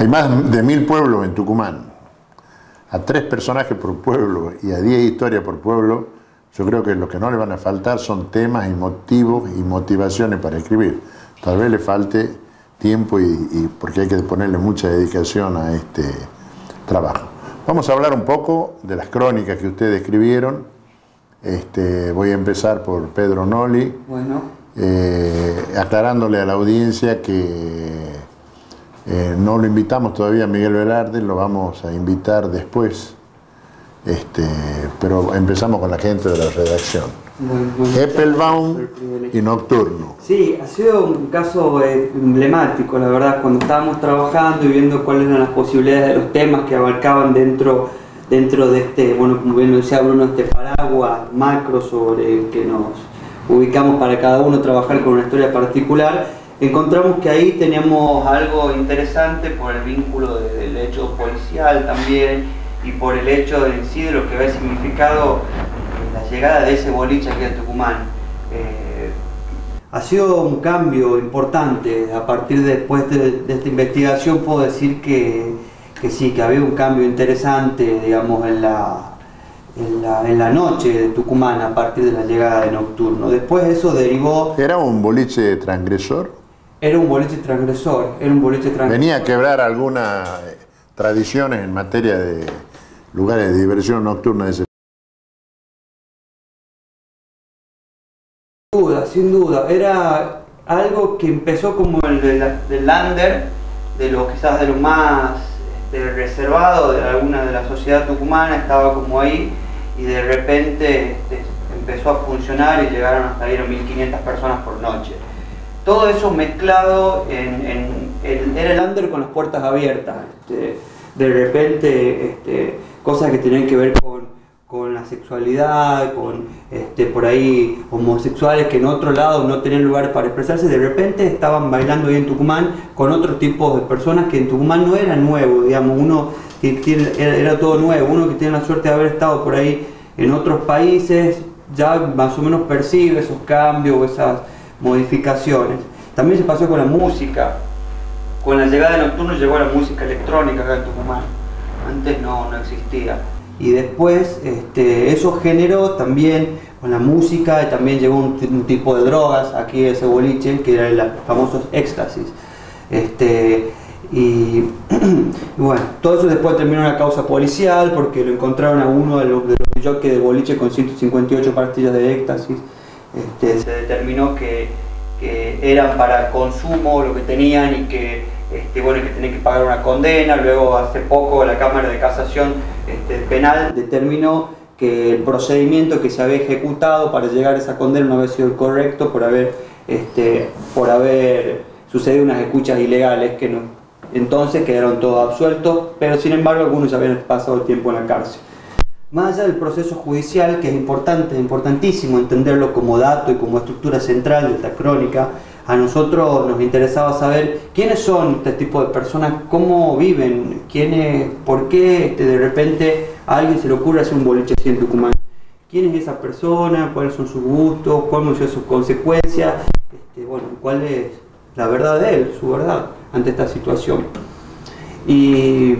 Hay más de 1000 pueblos en Tucumán. A 3 personajes por pueblo y a 10 historias por pueblo, yo creo que lo que no le van a faltar son temas y motivos y motivaciones para escribir. Tal vez le falte tiempo porque hay que ponerle mucha dedicación a este trabajo. Vamos a hablar un poco de las crónicas que ustedes escribieron. Voy a empezar por Pedro Noli, aclarándole a la audiencia que no lo invitamos todavía a Miguel Velarde, lo vamos a invitar después, pero empezamos con la gente de la redacción. Eppelbaum y Nocturno. Sí, ha sido un caso emblemático, la verdad, cuando estábamos trabajando y viendo cuáles eran las posibilidades de los temas que abarcaban dentro de este, bueno, como bien lo decía Bruno, este paraguas macro sobre el que nos ubicamos para cada uno trabajar con una historia particular. Encontramos que ahí teníamos algo interesante por el vínculo del hecho policial también y por el hecho en sí de lo que había significado la llegada de ese boliche aquí a Tucumán. Ha sido un cambio importante. A partir después de esta investigación puedo decir que sí, que había un cambio interesante, digamos, en la noche de Tucumán a partir de la llegada de Nocturno. Después eso derivó... ¿Era un boliche transgresor? Era un boliche transgresor, ¿Venía a quebrar algunas tradiciones en materia de lugares de diversión nocturna de ese? Sin duda, era algo que empezó como el del under, quizás de lo más reservado de alguna de la sociedad tucumana, estaba como ahí y de repente empezó a funcionar y llegaron a salir 1500 personas por noche. Todo eso mezclado era el under con las puertas abiertas, de repente cosas que tenían que ver con la sexualidad, con por ahí homosexuales que en otro lado no tenían lugar para expresarse, de repente estaban bailando ahí en Tucumán con otros tipos de personas que en Tucumán no era nuevo, digamos, uno que era todo nuevo, uno que tiene la suerte de haber estado por ahí en otros países ya más o menos percibe esos cambios, esas modificaciones. También se pasó con la música. Con la llegada de Nocturno llegó la música electrónica acá en Tucumán. Antes no existía. Y después eso generó también con la música, también llegó un tipo de drogas aquí a ese boliche, que eran los famosos éxtasis. Y bueno, todo eso después terminó en una causa policial porque lo encontraron a uno de los jockeys del boliche con 158 pastillas de éxtasis. Se determinó que eran para consumo lo que tenían y que bueno, que tenían que pagar una condena. Luego hace poco la Cámara de Casación Penal determinó que el procedimiento que se había ejecutado para llegar a esa condena no había sido el correcto por haber sucedido unas escuchas ilegales que no, entonces quedaron todos absueltos, pero sin embargo algunos ya habían pasado el tiempo en la cárcel. Más allá del proceso judicial, que es importante, importantísimo entenderlo como dato y como estructura central de esta crónica, a nosotros nos interesaba saber quiénes son este tipo de personas, cómo viven, por qué de repente a alguien se le ocurre hacer un boliche así en Tucumán. ¿Quién es esa persona? ¿Cuáles son sus gustos? ¿Cuáles son sus consecuencias? Bueno, ¿cuál es la verdad de él, su verdad ante esta situación? Y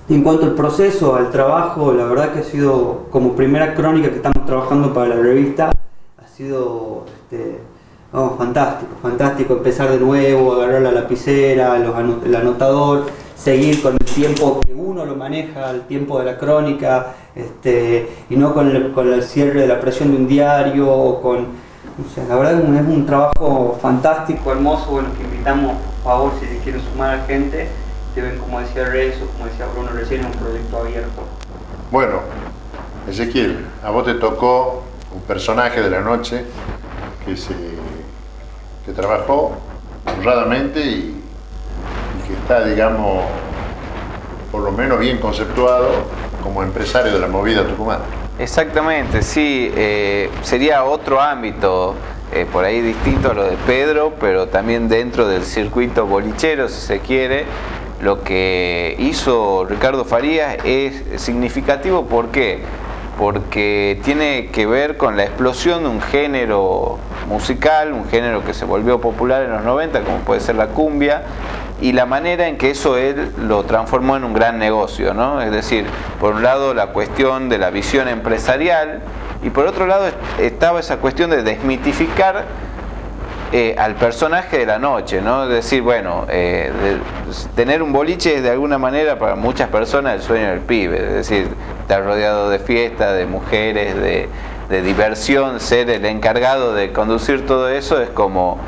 en cuanto al proceso, al trabajo, la verdad que ha sido, como primera crónica que estamos trabajando para la revista, ha sido fantástico empezar de nuevo, agarrar la lapicera, el anotador, seguir con el tiempo que uno lo maneja, el tiempo de la crónica, y no con el cierre de la presión de un diario, la verdad es un trabajo fantástico, hermoso. Bueno, que invitamos, por favor, si se quiere sumar a gente. Como decía Renzo, como decía Bruno recién, es un proyecto abierto. Bueno, Ezequiel, a vos te tocó un personaje de la noche que trabajó honradamente y que está, digamos, por lo menos bien conceptuado como empresario de la movida tucumana. Exactamente, sí, sería otro ámbito, por ahí distinto a lo de Pedro, pero también dentro del circuito bolichero, si se quiere. Lo que hizo Ricardo Farías es significativo. ¿Por qué? Porque tiene que ver con la explosión de un género musical, un género que se volvió popular en los 90, como puede ser la cumbia, y la manera en que eso él lo transformó en un gran negocio, ¿no? Es decir, por un lado la cuestión de la visión empresarial y por otro lado estaba esa cuestión de desmitificar al personaje de la noche, ¿no? Es decir, bueno, tener un boliche es de alguna manera para muchas personas el sueño del pibe, es decir, estar rodeado de fiestas, de mujeres, de diversión, ser el encargado de conducir todo eso es como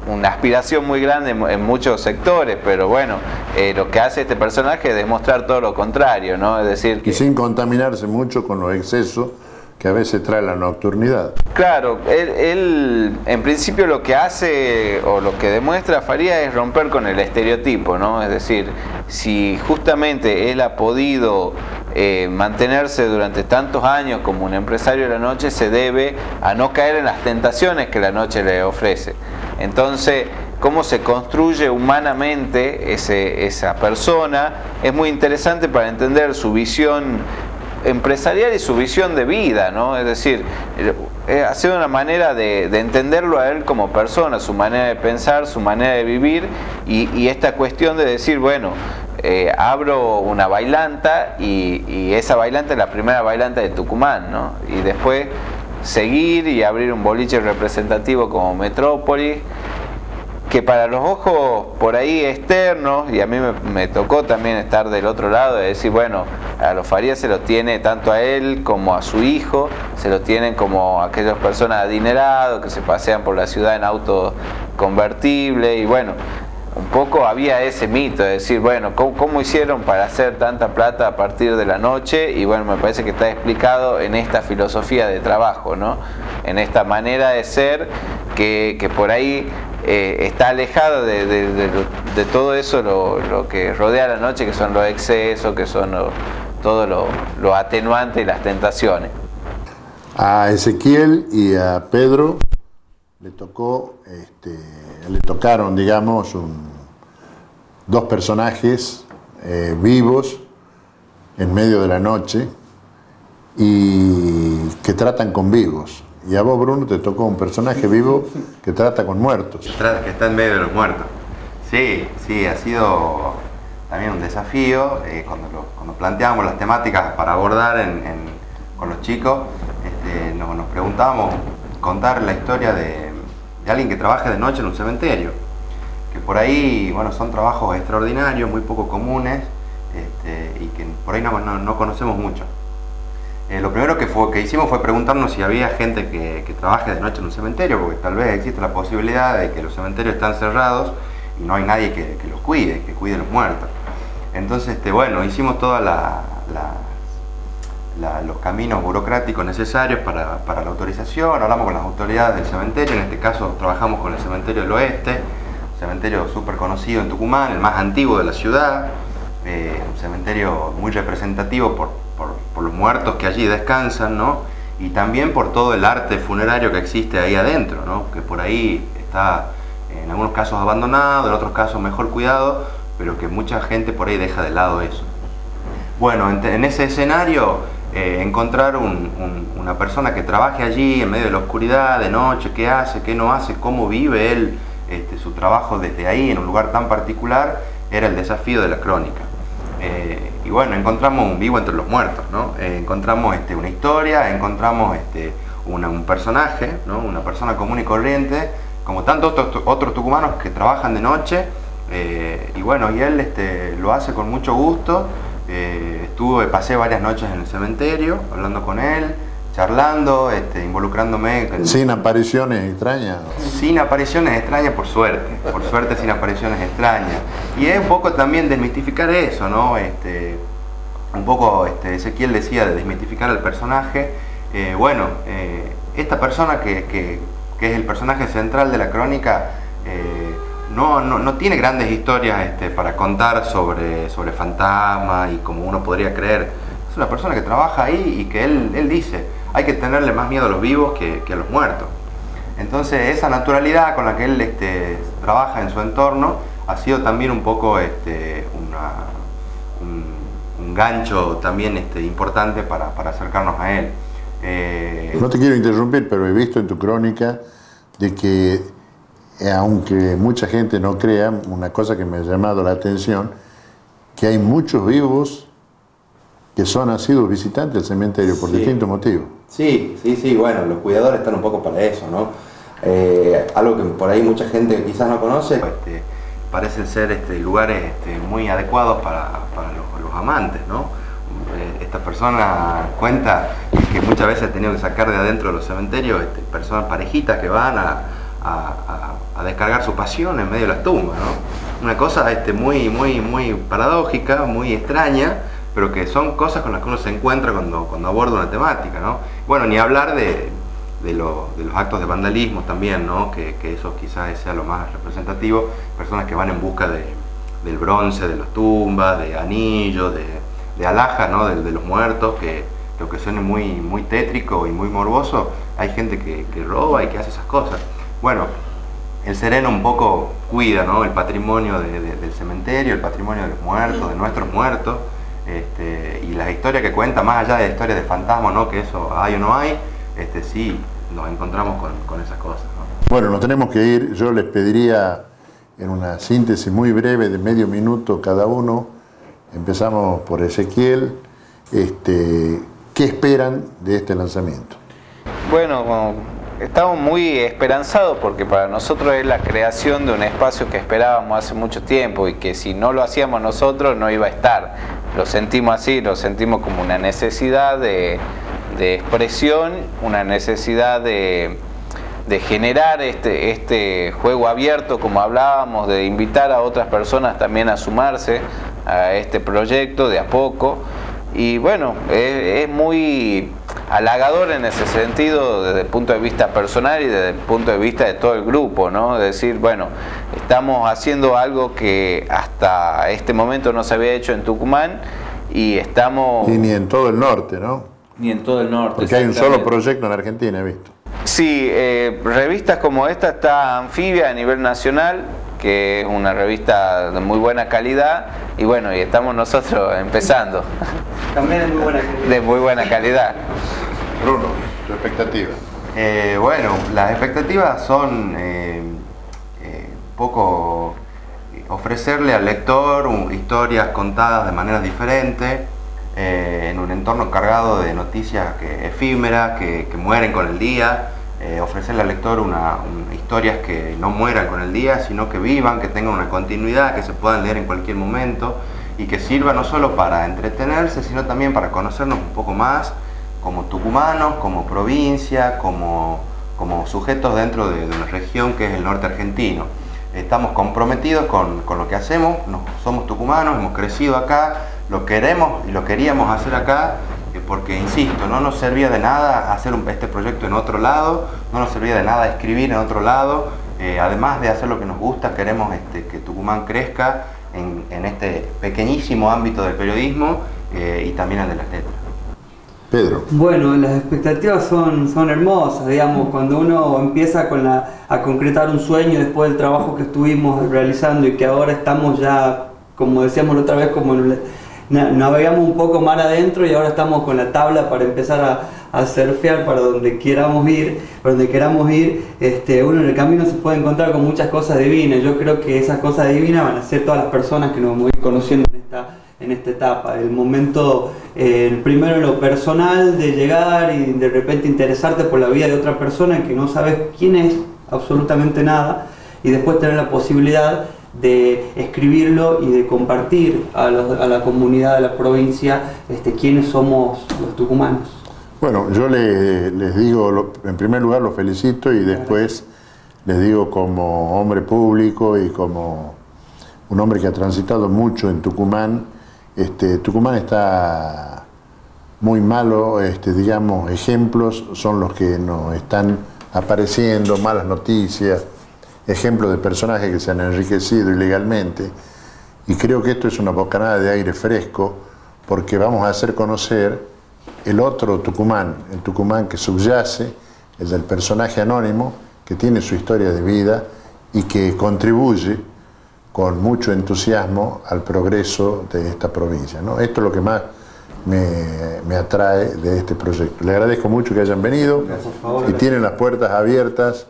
una aspiración muy grande en muchos sectores, pero bueno, lo que hace este personaje es demostrar todo lo contrario, ¿no? Es decir, y sin contaminarse mucho con los excesos que a veces trae la nocturnidad. Claro, él en principio lo que hace o lo que demuestra Farías es romper con el estereotipo, ¿no? Es decir, si justamente él ha podido mantenerse durante tantos años como un empresario de la noche, se debe a no caer en las tentaciones que la noche le ofrece. Entonces, cómo se construye humanamente esa persona es muy interesante para entender su visión empresarial y su visión de vida, ¿no? Es decir, ha sido una manera de entenderlo a él como persona, su manera de pensar, su manera de vivir y esta cuestión de decir, bueno, abro una bailanta y esa bailanta es la primera bailanta de Tucumán, ¿no? Y después seguir y abrir un boliche representativo como Metrópolis, que para los ojos por ahí externos, y a mí me tocó también estar del otro lado, de decir, bueno, a los Farías se lo tiene tanto a él como a su hijo, se lo tienen como a aquellas personas adineradas que se pasean por la ciudad en autos convertibles, y bueno, un poco había ese mito de decir, bueno, ¿cómo hicieron para hacer tanta plata a partir de la noche? Y bueno, me parece que está explicado en esta filosofía de trabajo, ¿no? En esta manera de ser que por ahí está alejado de todo eso, lo que rodea la noche, que son los excesos, que son todo lo atenuante y las tentaciones. A Ezequiel y a Pedro le tocaron, digamos, dos personajes vivos en medio de la noche y que tratan con vivos. Y a vos, Bruno, te tocó un personaje vivo que trata con muertos. Que está en medio de los muertos. Sí, ha sido también un desafío. Cuando planteábamos las temáticas para abordar con los chicos, nos preguntábamos contar la historia de alguien que trabaja de noche en un cementerio. Que por ahí, bueno, son trabajos extraordinarios, muy poco comunes, y que por ahí no conocemos mucho. Lo primero que hicimos fue preguntarnos si había gente que trabaje de noche en un cementerio, porque tal vez existe la posibilidad de que los cementerios están cerrados y no hay nadie que los cuide, que cuide a los muertos. Entonces, bueno, hicimos todos los caminos burocráticos necesarios para la autorización, hablamos con las autoridades del cementerio, en este caso trabajamos con el Cementerio del Oeste, un cementerio súper conocido en Tucumán, el más antiguo de la ciudad, un cementerio muy representativo por los muertos que allí descansan, ¿no? Y también por todo el arte funerario que existe ahí adentro, ¿no? Que por ahí está en algunos casos abandonado, en otros casos mejor cuidado, pero que mucha gente por ahí deja de lado eso. Bueno, en ese escenario, encontrar una persona que trabaje allí en medio de la oscuridad, de noche, qué hace, qué no hace, cómo vive él su trabajo desde ahí, en un lugar tan particular, era el desafío de la crónica. Y bueno, encontramos un vivo entre los muertos, ¿no? Encontramos una historia, encontramos un personaje, ¿no? Una persona común y corriente, como tantos otros tucumanos que trabajan de noche, y bueno, y él lo hace con mucho gusto. Pasé varias noches en el cementerio, hablando con él, charlando, involucrándome. ¿Sin apariciones extrañas? Sin apariciones extrañas, por suerte sin apariciones extrañas. Y es un poco también desmitificar eso, ¿no? Un poco Ezequiel decía de desmitificar al personaje. Esta persona que es el personaje central de la crónica, no tiene grandes historias para contar sobre fantasmas y como uno podría creer. Es una persona que trabaja ahí y que él dice, hay que tenerle más miedo a los vivos que a los muertos. Entonces esa naturalidad con la que él trabaja en su entorno ha sido también un poco un gancho también importante para acercarnos a él. No te quiero interrumpir, pero he visto en tu crónica de que aunque mucha gente no crea, una cosa que me ha llamado la atención, que hay muchos vivos que han sido visitantes del cementerio por distintos motivos. Sí, bueno, los cuidadores están un poco para eso, ¿no? Algo que por ahí mucha gente quizás no conoce, parecen ser lugares muy adecuados para los amantes, ¿no? Esta persona cuenta que muchas veces ha tenido que sacar de adentro de los cementerios personas, parejitas que van a descargar su pasión en medio de las tumbas, ¿no? Una cosa muy paradójica, muy extraña, pero que son cosas con las que uno se encuentra cuando aborda una temática, ¿no? Bueno, ni hablar de los actos de vandalismo también, ¿no? Que eso quizás sea lo más representativo, personas que van en busca del bronce de las tumbas, de anillos, de alhajas, ¿no? de los muertos, que aunque suene muy tétrico y muy morboso, hay gente que roba y que hace esas cosas. Bueno, el Sereno un poco cuida, ¿no? El patrimonio del cementerio, el patrimonio de los muertos, de nuestros muertos, y las historias que cuenta, más allá de historias de fantasmas, ¿no? Que eso hay o no hay, sí nos encontramos con esas cosas, ¿no? Bueno, nos tenemos que ir. Yo les pediría en una síntesis muy breve de medio minuto cada uno. Empezamos por Ezequiel. ¿Qué esperan de este lanzamiento? Bueno, estamos muy esperanzados porque para nosotros es la creación de un espacio que esperábamos hace mucho tiempo y que si no lo hacíamos nosotros no iba a estar. Lo sentimos así, lo sentimos como una necesidad de expresión, una necesidad de generar este juego abierto, como hablábamos, de invitar a otras personas también a sumarse a este proyecto de a poco. Y bueno, es muy halagador en ese sentido desde el punto de vista personal y desde el punto de vista de todo el grupo, ¿no? Es decir, bueno, estamos haciendo algo que hasta este momento no se había hecho en Tucumán y estamos... Y ni en todo el norte, ¿no? Ni en todo el norte. Porque hay un solo proyecto en Argentina, he visto. Sí, revistas como esta está Anfibia a nivel nacional, que es una revista de muy buena calidad, y bueno, y estamos nosotros empezando. También de muy buena calidad. De muy buena calidad. Bruno, tu expectativa. Bueno, las expectativas son poco ofrecerle al lector historias contadas de maneras diferentes, en un entorno cargado de noticias efímeras que mueren con el día, ofrecerle al lector historias que no mueran con el día, sino que vivan, que tengan una continuidad, que se puedan leer en cualquier momento y que sirva no solo para entretenerse, sino también para conocernos un poco más como tucumanos, como provincia, como sujetos dentro de una región que es el norte argentino. Estamos comprometidos con lo que hacemos, somos tucumanos, hemos crecido acá, lo queremos y lo queríamos hacer acá, porque insisto, no nos servía de nada hacer este proyecto en otro lado, no nos servía de nada escribir en otro lado, además de hacer lo que nos gusta, queremos que Tucumán crezca en este pequeñísimo ámbito del periodismo y también el de las letras. Pedro. Bueno, las expectativas son hermosas, digamos, cuando uno empieza a concretar un sueño después del trabajo que estuvimos realizando y que ahora estamos ya, como decíamos la otra vez, como navegamos un poco mar adentro y ahora estamos con la tabla para empezar a surfear para donde queramos ir, uno en el camino se puede encontrar con muchas cosas divinas. Yo creo que esas cosas divinas van a ser todas las personas que nos vamos a ir conociendo en esta etapa. El momento, el primero en lo personal, de llegar y de repente interesarte por la vida de otra persona que no sabes quién es, absolutamente nada, y después tener la posibilidad de escribirlo y de compartir a la comunidad de la provincia quiénes somos los tucumanos. Bueno, yo les digo, en primer lugar los felicito y después les digo como hombre público y como un hombre que ha transitado mucho en Tucumán. Tucumán está muy malo, digamos, ejemplos son los que nos están apareciendo, malas noticias, ejemplos de personajes que se han enriquecido ilegalmente, y creo que esto es una bocanada de aire fresco porque vamos a hacer conocer el otro Tucumán, el Tucumán que subyace, el del personaje anónimo que tiene su historia de vida y que contribuye con mucho entusiasmo al progreso de esta provincia, ¿no? Esto es lo que más me atrae de este proyecto. Les agradezco mucho que hayan venido y tienen las puertas abiertas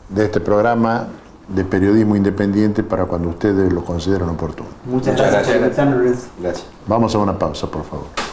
de este programa de periodismo independiente para cuando ustedes lo consideren oportuno. Muchas gracias por invitarnos, Lorenzo. Gracias. Vamos a una pausa, por favor.